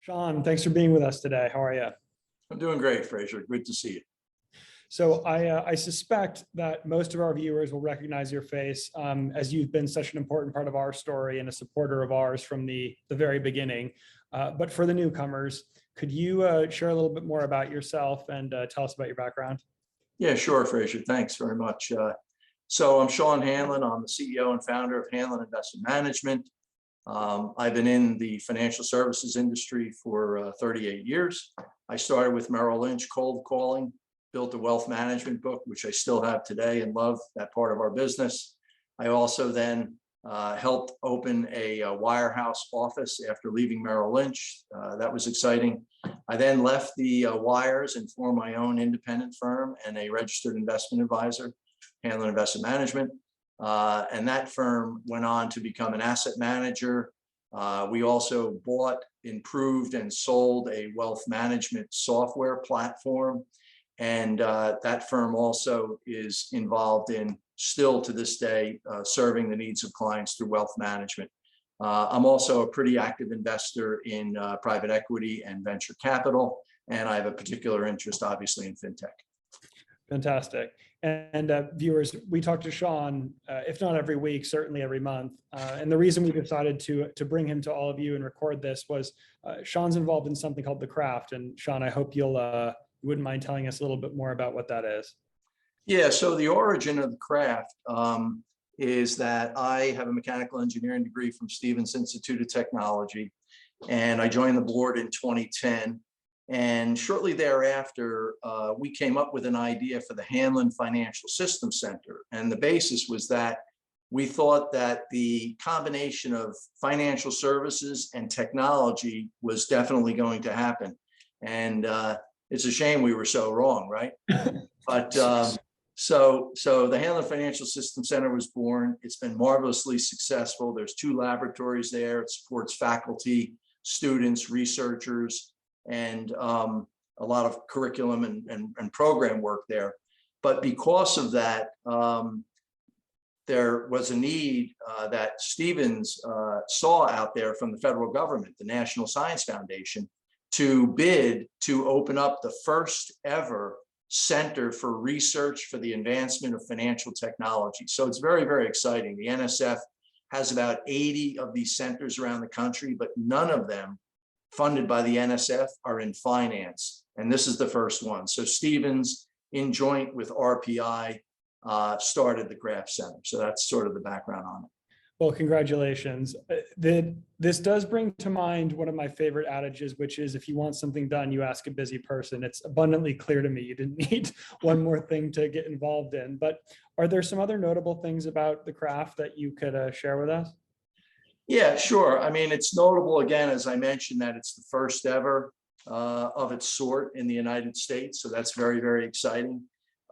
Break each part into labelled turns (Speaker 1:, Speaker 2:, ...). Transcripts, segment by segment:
Speaker 1: Sean, thanks for being with us today. How are you?
Speaker 2: I'm doing great, Fraser. Good to see you.
Speaker 1: So I suspect that most of our viewers will recognize your face as you've been such an important part of our story and a supporter of ours from the very beginning. But for the newcomers, could you share a little bit more about yourself and tell us about your background?
Speaker 2: Yeah, sure, Fraser. Thanks very much. So I'm Sean Hanlon. I'm the CEO and founder of Hanlon Investment Management. I've been in the financial services industry for 38 years. I started with Merrill Lynch cold calling, built a wealth management book, which I still have today and love that part of our business. I also then helped open a wirehouse office after leaving Merrill Lynch. That was exciting. I then left the wires and formed my own independent firm and a registered investment advisor, Hanlon Investment Management. And that firm went on to become an asset manager. We also bought, improved, and sold a wealth management software platform. And that firm also is involved in, still to this day, serving the needs of clients through wealth management. I'm also a pretty active investor in private equity and venture capital, and I have a particular interest, obviously, in fintech.
Speaker 1: Fantastic. And viewers, we talk to Sean, if not every week, certainly every month. And the reason we decided to bring him to all of you and record this was Sean's involved in something called The Craft. And Sean, I hope you wouldn't mind telling us a little bit more about what that is.
Speaker 2: Yeah, so the origin of The Craft is that I have a mechanical engineering degree from Stevens Institute of Technology, and I joined the board in 2010. And shortly thereafter, we came up with an idea for the Hanlon Financial Systems Center. And the basis was that we thought that the combination of financial services and technology was definitely going to happen. And it's a shame we were so wrong, right? But so the Hanlon Financial Systems Center was born. It's been marvelously successful. There's 2 laboratories there. It supports faculty, students, researchers, and a lot of curriculum and program work there. But because of that, there was a need that Stevens saw out there from the federal government, the National Science Foundation, to bid to open up the first ever Center for Research for the Advancement of Financial Technology. So it's very, very exciting. The NSF has about 80 of these centers around the country, but none of them funded by the NSF are in finance. And this is the first one. So Stevens, in joint with RPI, started the Craft Center. So that's sort of the background on it.
Speaker 1: Well, congratulations. This does bring to mind one of my favorite adages, which is if you want something done, you ask a busy person. It's abundantly clear to me you didn't need one more thing to get involved in. But are there some other notable things about the Craft that you could share with us?
Speaker 2: Yeah, sure. I mean, it's notable, again, as I mentioned, that it's the first ever of its sort in the United States. So that's very, very exciting.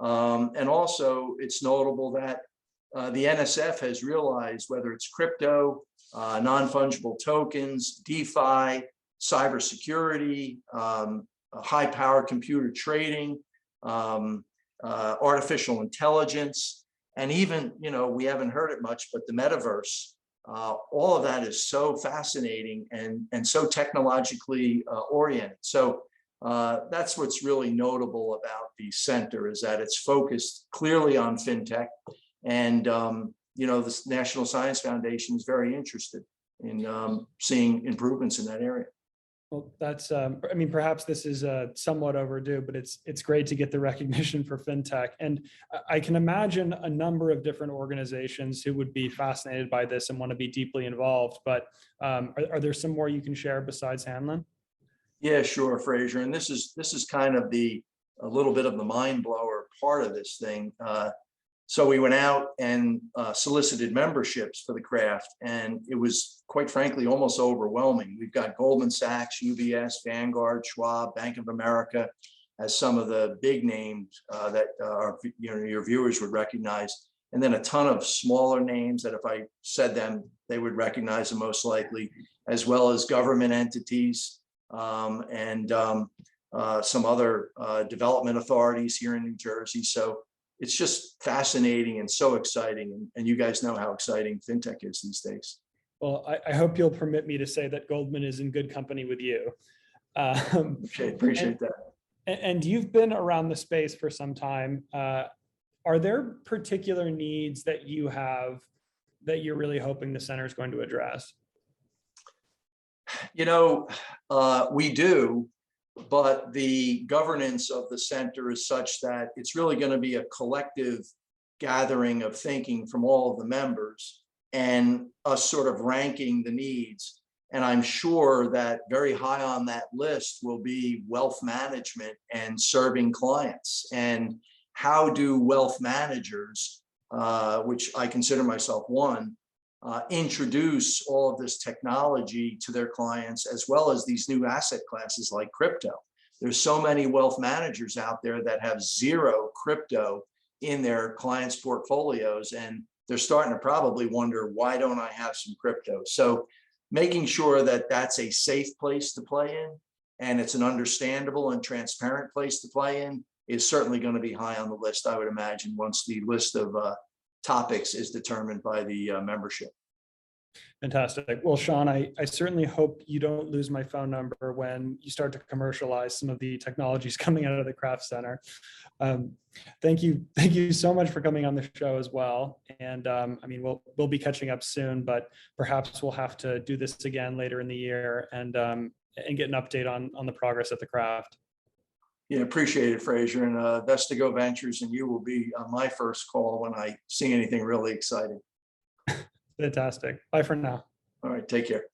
Speaker 2: And also, it's notable that the NSF has realized, whether it's crypto, non-fungible tokens, DeFi, cybersecurity, high-powered computer trading, artificial intelligence, and even, we haven't heard it much, but the metaverse. All of that is so fascinating and so technologically oriented. So that's what's really notable about the center, is that it's focused clearly on fintech. And, the National Science Foundation is very interested in seeing improvements in that area.
Speaker 1: Well, that's, perhaps this is somewhat overdue, but it's great to get the recognition for fintech. And I can imagine a number of different organizations who would be fascinated by this and want to be deeply involved. But are there some more you can share besides Hanlon?
Speaker 2: Yeah, sure, Fraser. And this is kind of a little bit of the mind blower part of this thing. So we went out and solicited memberships for the Craft, and it was, quite frankly, almost overwhelming. We've got Goldman Sachs, UBS, Vanguard, Schwab, Bank of America as some of the big names that your viewers would recognize, and then a ton of smaller names that if I said them, they would recognize them most likely, as well as government entities and some other development authorities here in New Jersey. So it's just fascinating and so exciting. And you guys know how exciting fintech is these days.
Speaker 1: Well, I hope you'll permit me to say that Goldman is in good company with you.
Speaker 2: Appreciate that.
Speaker 1: And you've been around the space for some time. Are there particular needs that you have that you're really hoping the center is going to address?
Speaker 2: We do, but the governance of the center is such that it's really going to be a collective gathering of thinking from all of the members and us sort of ranking the needs. And I'm sure that very high on that list will be wealth management and serving clients. And how do wealth managers, which I consider myself one, introduce all of this technology to their clients, as well as these new asset classes like crypto. There's so many wealth managers out there that have zero crypto in their clients' portfolios, and they're starting to probably wonder, why don't I have some crypto? So making sure that that's a safe place to play in, and it's an understandable and transparent place to play in, is certainly going to be high on the list, I would imagine, once the list of topics is determined by the membership.
Speaker 1: Fantastic. Well, Sean, I certainly hope you don't lose my phone number when you start to commercialize some of the technologies coming out of the Craft Center. Thank you so much for coming on the show as well. And I mean, we'll be catching up soon, but perhaps we'll have to do this again later in the year and get an update on the progress at the Craft.
Speaker 2: Yeah, appreciate it, Fraser. And Vestigo Ventures and you will be on my first call when I see anything really exciting.
Speaker 1: Fantastic. Bye for now.
Speaker 2: All right, take care.